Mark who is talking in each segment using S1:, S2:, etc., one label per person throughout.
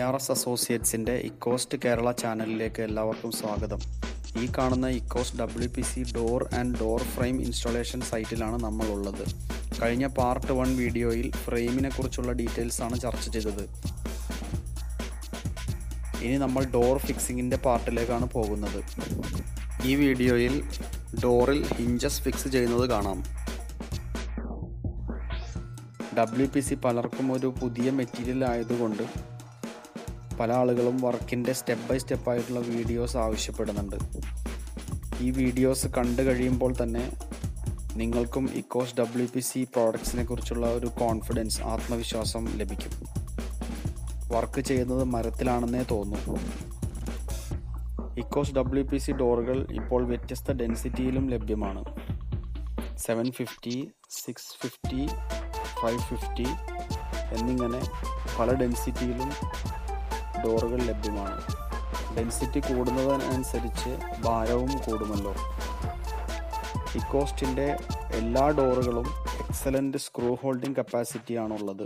S1: ARS Associatesന്റെ Ecoste Kerala ചാനലിലേക്ക് എല്ലാവർക്കും സ്വാഗതം. ഈ കാണുന്ന Ecoste WPC door and door frame installation സൈറ്റിലാണ് നമ്മൾ ഉള്ളത്. കഴിഞ്ഞ പാർട്ട് 1 വീഡിയോയിൽ ഫ്രെയിമിനെ കുറിച്ചുള്ള ഡീറ്റെയിൽസ് ആണ് ചർച്ച ചെയ്തത്. ഇനി നമ്മൾ ഡോർ ഫിക്സിങ്ങിൻ്റെ പാർട്ടിലേക്കാണ് പോകുന്നത്. ഈ വീഡിയോയിൽ ഡോറിൽ ഹിഞ്ചസ് ഫിക്സ് ചെയ്യുന്നത് കാണാം. WPC പലർക്കും ഒരു പുതിയ മെറ്റീരിയൽ ആയതുകൊണ്ട് പല ആളുകളും വർക്കിൻ്റെ സ്റ്റെപ്പ് ബൈ സ്റ്റെപ്പായിട്ടുള്ള വീഡിയോസ് ആവശ്യപ്പെടുന്നുണ്ട്. ഈ വീഡിയോസ് കണ്ടു കഴിയുമ്പോൾ തന്നെ നിങ്ങൾക്കും Ecoste WPC പ്രോഡക്ട്സിനെ കുറിച്ചുള്ള ഒരു കോൺഫിഡൻസ്, ആത്മവിശ്വാസം ലഭിക്കും. വർക്ക് ചെയ്യുന്നത് മരത്തിലാണെന്നേ തോന്നൂ. Ecoste WPC ഡോറുകൾ ഇപ്പോൾ വ്യത്യസ്ത ഡെൻസിറ്റിയിലും ലഭ്യമാണ്. 750, 650, 550 എന്നിങ്ങനെ പല ഡെൻസിറ്റിയിലും ഡോറുകൾ ലഭ്യമാണ്. ഡെൻസിറ്റി കൂടുന്നതിനനുസരിച്ച് ഭാരവും കൂടുമല്ലോ. Ecosteൻ്റെ എല്ലാ ഡോറുകളും എക്സലൻ്റ് സ്ക്രൂ ഹോൾഡിംഗ് കപ്പാസിറ്റിയാണുള്ളത്.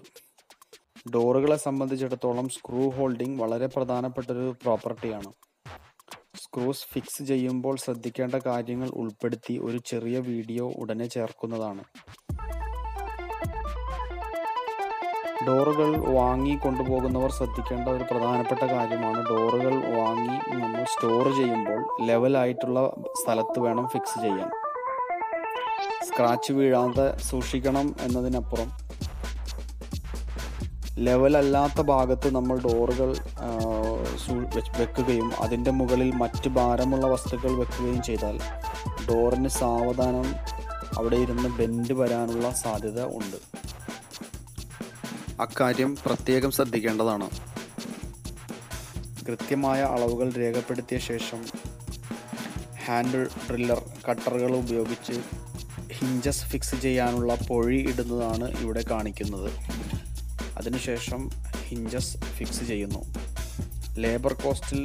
S1: ഡോറുകളെ സംബന്ധിച്ചിടത്തോളം സ്ക്രൂ ഹോൾഡിംഗ് വളരെ പ്രധാനപ്പെട്ടൊരു പ്രോപ്പർട്ടിയാണ്. സ്ക്രൂസ് ഫിക്സ് ചെയ്യുമ്പോൾ ശ്രദ്ധിക്കേണ്ട കാര്യങ്ങൾ ഉൾപ്പെടുത്തി ഒരു ചെറിയ വീഡിയോ ഉടനെ ചേർക്കുന്നതാണ്. ഡോറുകൾ വാങ്ങി കൊണ്ടുപോകുന്നവർ ശ്രദ്ധിക്കേണ്ട ഒരു പ്രധാനപ്പെട്ട കാര്യമാണ്, ഡോറുകൾ വാങ്ങി നമ്മൾ സ്റ്റോർ ചെയ്യുമ്പോൾ ലെവലായിട്ടുള്ള സ്ഥലത്ത് വേണം ഫിക്സ് ചെയ്യാൻ. സ്ക്രാച്ച് വീഴാതെ സൂക്ഷിക്കണം എന്നതിനപ്പുറം ലെവലല്ലാത്ത ഭാഗത്ത് നമ്മൾ ഡോറുകൾ വെക്കുകയും അതിൻ്റെ മുകളിൽ മറ്റ് ഭാരമുള്ള വസ്തുക്കൾ വെക്കുകയും ചെയ്താൽ ഡോറിന് സാവധാനം അവിടെ ഇരുന്ന് ബെൻഡ് വരാനുള്ള സാധ്യത ഉണ്ട്. അക്കാര്യം പ്രത്യേകം ശ്രദ്ധിക്കേണ്ടതാണ്. കൃത്യമായ അളവുകൾ രേഖപ്പെടുത്തിയ ശേഷം ഹാൻഡ് ഡ്രില്ലർ കട്ടറുകൾ ഉപയോഗിച്ച് ഹിഞ്ചസ് ഫിക്സ് ചെയ്യാനുള്ള പൊഴി ഇടുന്നതാണ് ഇവിടെ കാണിക്കുന്നത്. അതിനുശേഷം ഹിഞ്ചസ് ഫിക്സ് ചെയ്യുന്നു. ലേബർ കോസ്റ്റിൽ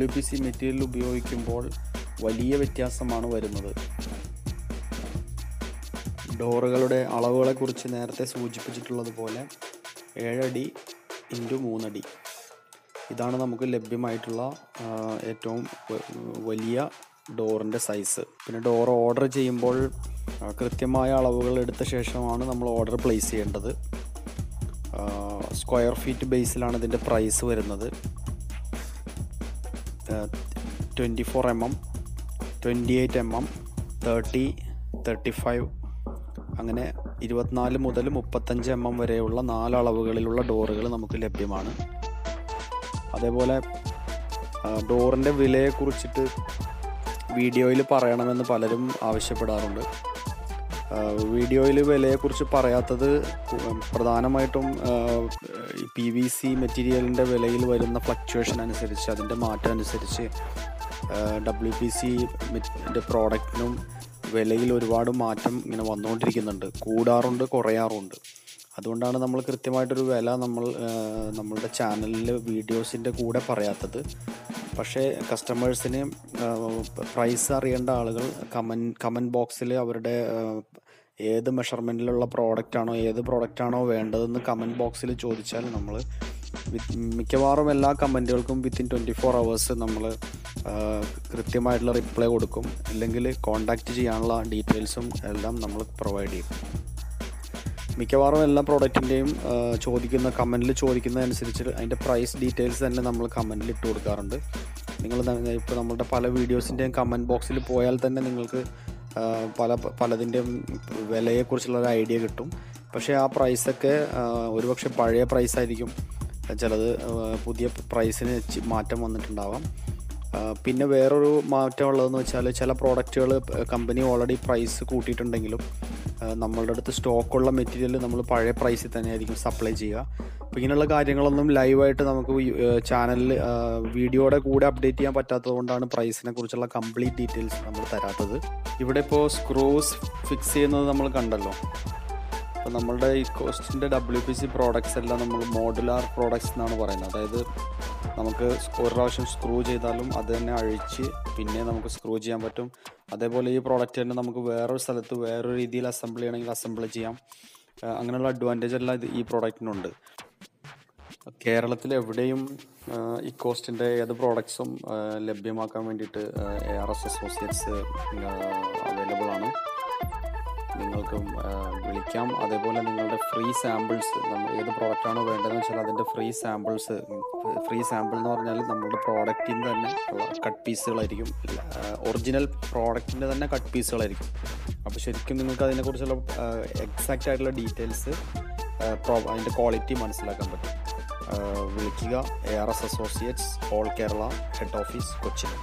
S1: WPC മെറ്റീരിയൽ ഉപയോഗിക്കുമ്പോൾ വലിയ വ്യത്യാസമാണ് വരുന്നത്. ഡോറുകളുടെ അളവുകളെക്കുറിച്ച് നേരത്തെ സൂചിപ്പിച്ചിട്ടുള്ളതുപോലെ 7 അടി × 3 അടി ഇതാണ് നമുക്ക് ലഭ്യമായിട്ടുള്ള ഏറ്റവും വലിയ ഡോറിൻ്റെ സൈസ്. പിന്നെ ഡോർ ഓർഡർ ചെയ്യുമ്പോൾ കൃത്യമായ അളവുകൾ എടുത്ത ശേഷമാണ് നമ്മൾ ഓർഡർ പ്ലേസ് ചെയ്യേണ്ടത്. സ്ക്വയർ ഫീറ്റ് ബേസിലാണ് ഇതിൻ്റെ പ്രൈസ് വരുന്നത്. 24 mm, 28 mm, 30, 35 അങ്ങനെ 24 മുതൽ 35 mm വരെയുള്ള 4 അളവുകളിലുള്ള ഡോറുകൾ നമുക്ക് ലഭ്യമാണ്. അതേപോലെ ഡോറിൻ്റെ വിലയെക്കുറിച്ചിട്ട് വീഡിയോയിൽ പറയണമെന്ന് പലരും ആവശ്യപ്പെടാറുണ്ട്. വീഡിയോയിൽ വിലയെക്കുറിച്ച് പറയാത്തത് പ്രധാനമായിട്ടും PVC മെറ്റീരിയലിൻ്റെ വിലയിൽ വരുന്ന ഫ്ലക്ച്വേഷൻ അനുസരിച്ച്, അതിൻ്റെ മാറ്റം അനുസരിച്ച് WPC പ്രോഡക്റ്റിനും വിലയിൽ ഒരുപാട് മാറ്റം ഇങ്ങനെ വന്നുകൊണ്ടിരിക്കുന്നുണ്ട്. കൂടാറുണ്ട്, കുറയാറുണ്ട്. അതുകൊണ്ടാണ് നമ്മൾ കൃത്യമായിട്ടൊരു വില നമ്മളുടെ ചാനലിൽ വീഡിയോസിൻ്റെ കൂടെ പറയാത്തത്. പക്ഷേ കസ്റ്റമേഴ്സിന് പ്രൈസ് അറിയേണ്ട ആളുകൾ കമൻറ്റ് ബോക്സിൽ അവരുടെ ഏത് മെഷർമെൻറ്റിലുള്ള ഏത് പ്രോഡക്റ്റാണോ വേണ്ടതെന്ന് കമൻറ്റ് ബോക്സിൽ ചോദിച്ചാൽ നമ്മൾ മിക്കവാറും എല്ലാ കമൻറ്റുകൾക്കും വിത്തിൻ 24 hours നമ്മൾ കൃത്യമായിട്ടുള്ള റിപ്ലൈ കൊടുക്കും. ഇല്ലെങ്കിൽ കോൺടാക്റ്റ് ചെയ്യാനുള്ള ഡീറ്റെയിൽസും എല്ലാം നമ്മൾ പ്രൊവൈഡ് ചെയ്യും. മിക്കവാറും എല്ലാ പ്രോഡക്റ്റിൻ്റെയും കമൻറ്റിൽ ചോദിക്കുന്നതനുസരിച്ച് അതിൻ്റെ പ്രൈസ് ഡീറ്റെയിൽസ് തന്നെ നമ്മൾ കമൻറ്റിൽ ഇട്ട് കൊടുക്കാറുണ്ട്. നിങ്ങൾ ഇപ്പോൾ നമ്മളുടെ പല വീഡിയോസിൻ്റെയും കമൻറ്റ് ബോക്സിൽ പോയാൽ തന്നെ നിങ്ങൾക്ക് പലതിൻ്റെയും വിലയെക്കുറിച്ചുള്ള ഒരു ഐഡിയ കിട്ടും. പക്ഷേ ആ പ്രൈസൊക്കെ ഒരുപക്ഷെ പഴയ പ്രൈസായിരിക്കും, ചിലത് പുതിയ പ്രൈസിന് മാറ്റം വന്നിട്ടുണ്ടാവാം. പിന്നെ വേറൊരു മാറ്റം ഉള്ളതെന്ന് വെച്ചാൽ ചില പ്രോഡക്റ്റുകൾ കമ്പനി ഓൾറെഡി പ്രൈസ് കൂട്ടിയിട്ടുണ്ടെങ്കിലും നമ്മളുടെ അടുത്ത് സ്റ്റോക്കുള്ള മെറ്റീരിയൽ നമ്മൾ പഴയ പ്രൈസിൽ തന്നെ ആയിരിക്കും സപ്ലൈ ചെയ്യുക. അപ്പോൾ ഇങ്ങനെയുള്ള കാര്യങ്ങളൊന്നും ലൈവായിട്ട് നമുക്ക് ചാനലിൽ വീഡിയോയുടെ കൂടെ അപ്ഡേറ്റ് ചെയ്യാൻ പറ്റാത്തത് കൊണ്ടാണ് പ്രൈസിനെ കുറിച്ചുള്ള കംപ്ലീറ്റ് ഡീറ്റെയിൽസ് നമ്മൾ തരാത്തത്. ഇവിടെ ഇപ്പോൾ സ്ക്രൂസ് ഫിക്സ് ചെയ്യുന്നത് നമ്മൾ കണ്ടല്ലോ. അപ്പോൾ നമ്മളുടെ Ecosteൻ്റെ WPC പ്രോഡക്ട്സ് എല്ലാം നമ്മൾ മോഡുലാർ പ്രോഡക്ട്സ് എന്നാണ് പറയുന്നത്. അതായത് നമുക്ക് ഒരു പ്രാവശ്യം സ്ക്രൂ ചെയ്താലും അത് തന്നെ അഴിച്ച് പിന്നെ നമുക്ക് സ്ക്രൂ ചെയ്യാൻ പറ്റും. അതേപോലെ ഈ പ്രോഡക്റ്റ് തന്നെ നമുക്ക് വേറൊരു സ്ഥലത്ത് വേറൊരു രീതിയിൽ അസംബിൾ ചെയ്യണമെങ്കിൽ അസംബിൾ ചെയ്യാം. അങ്ങനെയുള്ള അഡ്വാൻറ്റേജ് എല്ലാം ഈ പ്രോഡക്റ്റിനുണ്ട്. കേരളത്തിൽ എവിടെയും ഇക്കോസ്റ്റിൻ്റെ ഏത് പ്രോഡക്ട്സും ലഭ്യമാക്കാൻ വേണ്ടിയിട്ട് ARS അസോസിയേറ്റ്സ് അവൈലബിൾ ആണ്. നിങ്ങൾക്ക് വിളിക്കാം. അതേപോലെ നിങ്ങളുടെ ഫ്രീ സാമ്പിൾസ്, നമ്മൾ ഏത് പ്രോഡക്റ്റാണോ വേണ്ടതെന്ന് വെച്ചാൽ അതിൻ്റെ ഫ്രീ സാമ്പിൾ എന്ന് പറഞ്ഞാൽ നമ്മുടെ പ്രോഡക്റ്റിൻ്റെ തന്നെ കട്ട് പീസുകളായിരിക്കും, ഒറിജിനൽ പ്രോഡക്റ്റിൻ്റെ തന്നെ കട്ട് പീസുകളായിരിക്കും. അപ്പോൾ ശരിക്കും നിങ്ങൾക്ക് അതിനെക്കുറിച്ചുള്ള എക്സാക്റ്റ് ആയിട്ടുള്ള ഡീറ്റെയിൽസ്, അതിൻ്റെ ക്വാളിറ്റി മനസ്സിലാക്കാൻ പറ്റും. വിളിക്കുക. ARS associates, all Kerala, head office, Cochin.